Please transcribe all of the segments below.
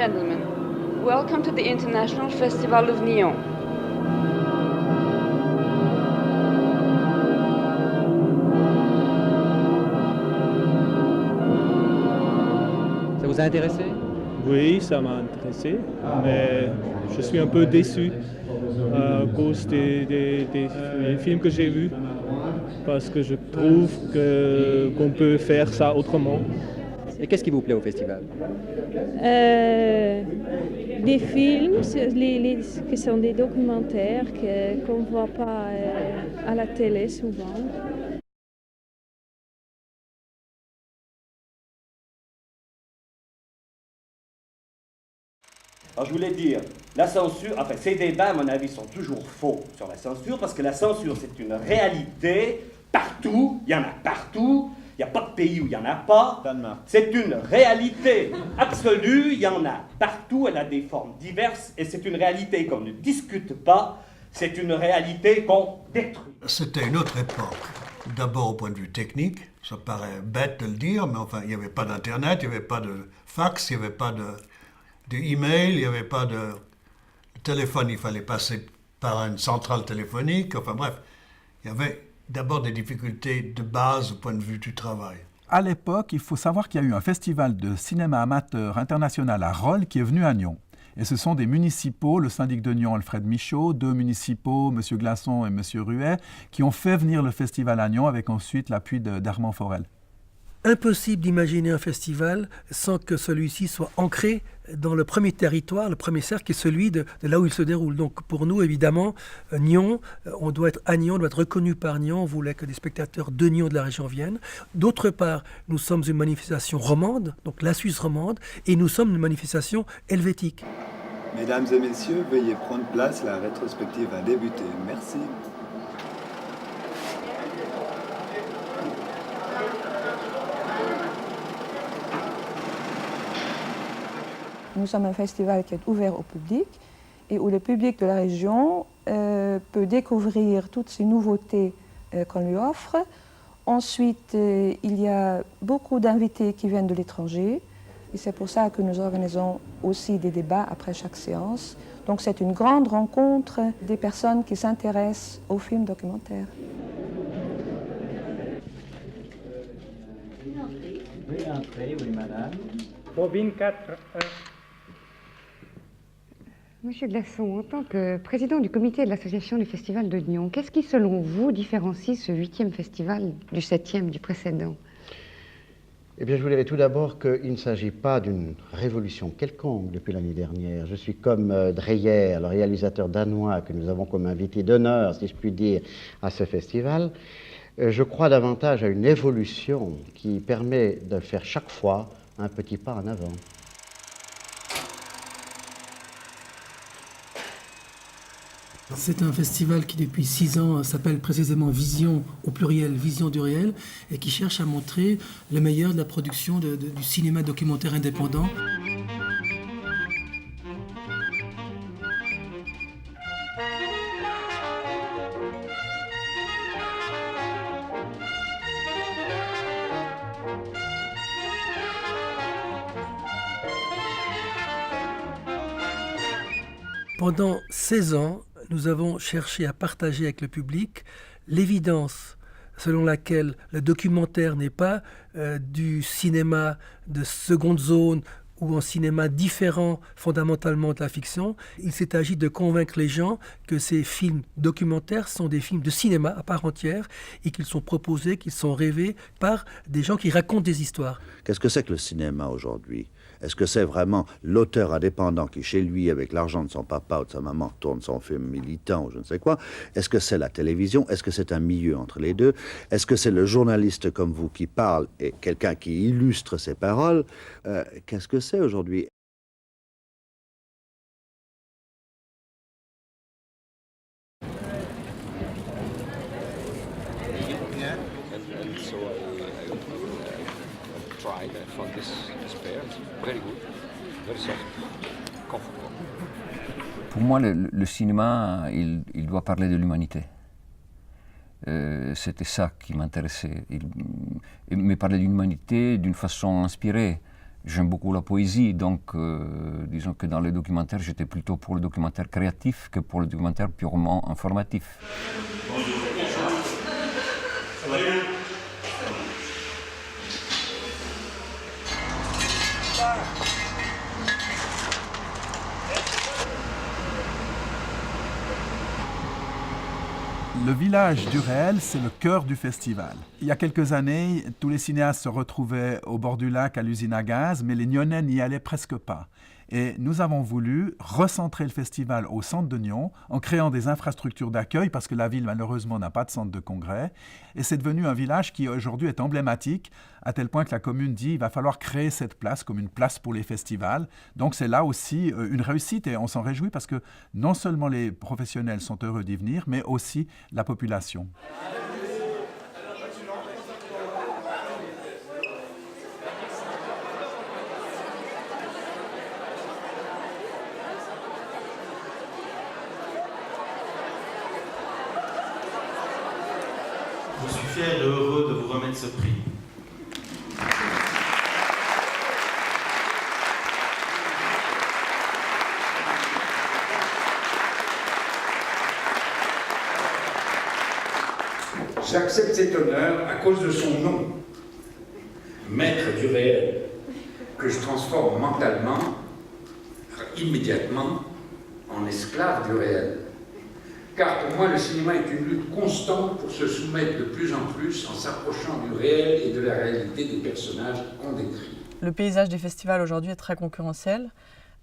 gentlemen, welcome to the International Festival of Nyon. Ça vous a intéressé? Oui, ça m'a intéressé, mais je suis un peu déçu à cause des films que j'ai vus, parce que je trouve qu'on peut faire ça autrement. Et qu'est-ce qui vous plaît au festival? Des films qui sont des documentaires qu'on ne voit pas à la télé souvent. Alors je voulais dire, la censure, enfin ces débats à mon avis sont toujours faux sur la censure, parce que la censure c'est une réalité partout, il y en a partout, il n'y a pas de pays où il n'y en a pas. Danemark. C'est une réalité absolue, il y en a partout, elle a des formes diverses, et c'est une réalité qu'on ne discute pas, c'est une réalité qu'on détruit. C'était une autre époque. D'abord au point de vue technique, ça paraît bête de le dire, mais enfin il n'y avait pas d'internet, il n'y avait pas de fax, il n'y avait pas de email, il n'y avait pas de téléphone, il fallait passer par une centrale téléphonique, enfin bref, il y avait d'abord des difficultés de base au point de vue du travail. À l'époque, il faut savoir qu'il y a eu un festival de cinéma amateur international à Rolle qui est venu à Nyon. Et ce sont des municipaux, le syndic de Nyon, Alfred Michaud, deux municipaux, M. Glasson et M. Ruet, qui ont fait venir le festival à Nyon avec ensuite l'appui d'Armand Forel. Impossible d'imaginer un festival sans que celui-ci soit ancré dans le premier territoire, le premier cercle, qui est celui de là où il se déroule. Donc pour nous, évidemment, Nyon, on doit être à Nyon, on doit être reconnu par Nyon, on voulait que des spectateurs de Nyon de la région viennent. D'autre part, nous sommes une manifestation romande, donc la Suisse romande, et nous sommes une manifestation helvétique. Mesdames et messieurs, veuillez prendre place, la rétrospective a débuté. Merci. Nous sommes un festival qui est ouvert au public et où le public de la région peut découvrir toutes ces nouveautés qu'on lui offre. Ensuite, il y a beaucoup d'invités qui viennent de l'étranger et c'est pour ça que nous organisons aussi des débats après chaque séance. Donc c'est une grande rencontre des personnes qui s'intéressent aux films documentaires. Veuillez entrer, oui madame. Bobine 4. Monsieur Glasson, en tant que président du comité de l'association du Festival de Nyon, qu'est-ce qui, selon vous, différencie ce 8e festival du 7e, du précédent? Eh bien, je vous dirais tout d'abord qu'il ne s'agit pas d'une révolution quelconque depuis l'année dernière. Je suis comme Dreyer, le réalisateur danois que nous avons comme invité d'honneur, si je puis dire, à ce festival. Je crois davantage à une évolution qui permet de faire chaque fois un petit pas en avant. C'est un festival qui, depuis 6 ans, s'appelle précisément Vision, au pluriel, Vision du réel, et qui cherche à montrer le meilleur de la production du cinéma documentaire indépendant. Pendant 16 ans, nous avons cherché à partager avec le public l'évidence selon laquelle le documentaire n'est pas du cinéma de seconde zone ou un cinéma différent fondamentalement de la fiction. Il s'est agi de convaincre les gens que ces films documentaires sont des films de cinéma à part entière et qu'ils sont proposés, qu'ils sont rêvés par des gens qui racontent des histoires. Qu'est-ce que c'est que le cinéma aujourd'hui ? Est-ce que c'est vraiment l'auteur indépendant qui, chez lui, avec l'argent de son papa ou de sa maman, tourne son film militant ou je ne sais quoi? Est-ce que c'est la télévision? Est-ce que c'est un milieu entre les deux? Est-ce que c'est le journaliste comme vous qui parle et quelqu'un qui illustre ses paroles? Qu'est-ce que c'est aujourd'hui? Pour moi, le cinéma, il doit parler de l'humanité. C'était ça qui m'intéressait. Il me parlait de l'humanité d'une façon inspirée. J'aime beaucoup la poésie, donc disons que dans le documentaire, j'étais plutôt pour le documentaire créatif que pour le documentaire purement informatif. Le village du réel, c'est le cœur du festival. Il y a quelques années, tous les cinéastes se retrouvaient au bord du lac à l'usine à gaz, mais les Nyonnais n'y allaient presque pas. Et nous avons voulu recentrer le festival au centre de Nyon en créant des infrastructures d'accueil parce que la ville malheureusement n'a pas de centre de congrès. Et c'est devenu un village qui aujourd'hui est emblématique à tel point que la commune dit qu'il va falloir créer cette place comme une place pour les festivals. Donc c'est là aussi une réussite et on s'en réjouit parce que non seulement les professionnels sont heureux d'y venir, mais aussi la population. Je suis fier et heureux de vous remettre ce prix. J'accepte cet honneur à cause de son nom, maître du réel, que je transforme mentalement, immédiatement, en esclave du réel. Car pour moi, le cinéma est une lutte constante pour se soumettre de plus en plus en s'approchant du réel et de la réalité des personnages qu'on décrit. Le paysage des festivals aujourd'hui est très concurrentiel.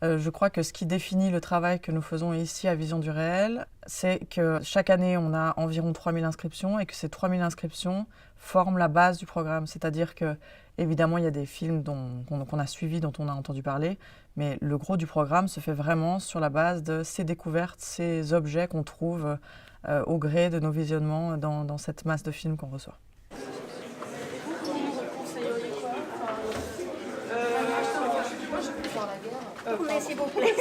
Je crois que ce qui définit le travail que nous faisons ici à Vision du Réel, c'est que chaque année, on a environ 3000 inscriptions et que ces 3000 inscriptions forment la base du programme. C'est-à-dire que, évidemment, il y a des films qu'on a suivis, dont on a entendu parler, mais le gros du programme se fait vraiment sur la base de ces découvertes, ces objets qu'on trouve au gré de nos visionnements dans cette masse de films qu'on reçoit. Mais s'il vous plaît,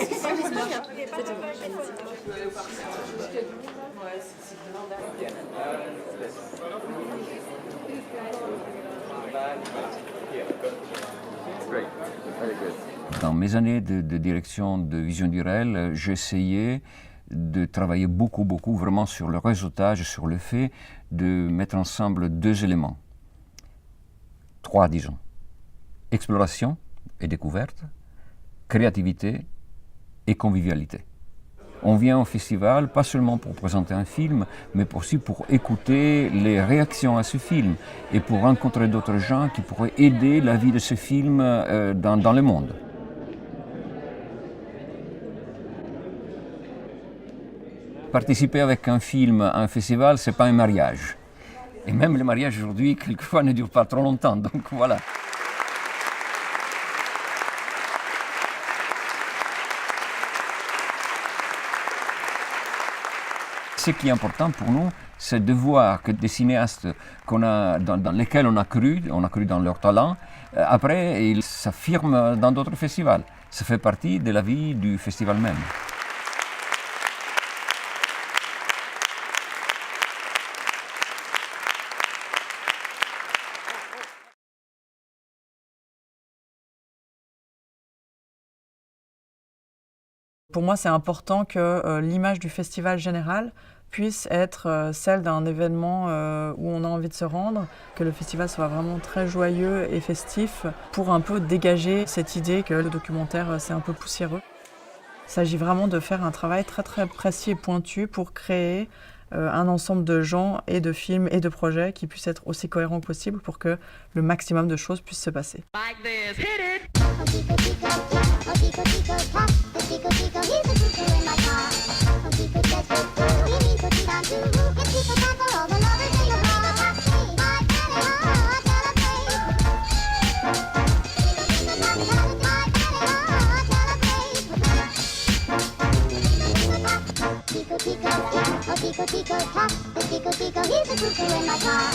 Dans mes années de direction de Vision du Réel, j'essayais de travailler beaucoup, vraiment sur le réseautage, sur le fait de mettre ensemble deux éléments. Trois, disons. Exploration et découverte, créativité et convivialité. On vient au festival pas seulement pour présenter un film, mais aussi pour écouter les réactions à ce film et pour rencontrer d'autres gens qui pourraient aider la vie de ce film dans le monde. Participer avec un film à un festival, ce n'est pas un mariage. Et même le mariage aujourd'hui, quelquefois, ne dure pas trop longtemps, donc voilà. Ce qui est important pour nous, c'est de voir que des cinéastes dans lesquels on a cru dans leur talent, après, ils s'affirment dans d'autres festivals. Ça fait partie de la vie du festival même. Pour moi, c'est important que l'image du festival général puisse être celle d'un événement où on a envie de se rendre, que le festival soit vraiment très joyeux et festif pour un peu dégager cette idée que le documentaire, c'est un peu poussiéreux. Il s'agit vraiment de faire un travail très très précis et pointu pour créer un ensemble de gens et de films et de projets qui puissent être aussi cohérents que possible pour que le maximum de choses puissent se passer. Tico, tico, tap, the tico, tico, he's a cuckoo in my car.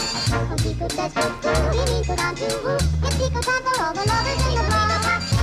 Oh, tico says cuckoo, he means go down to who? It's tico time for all the lovers in the bar.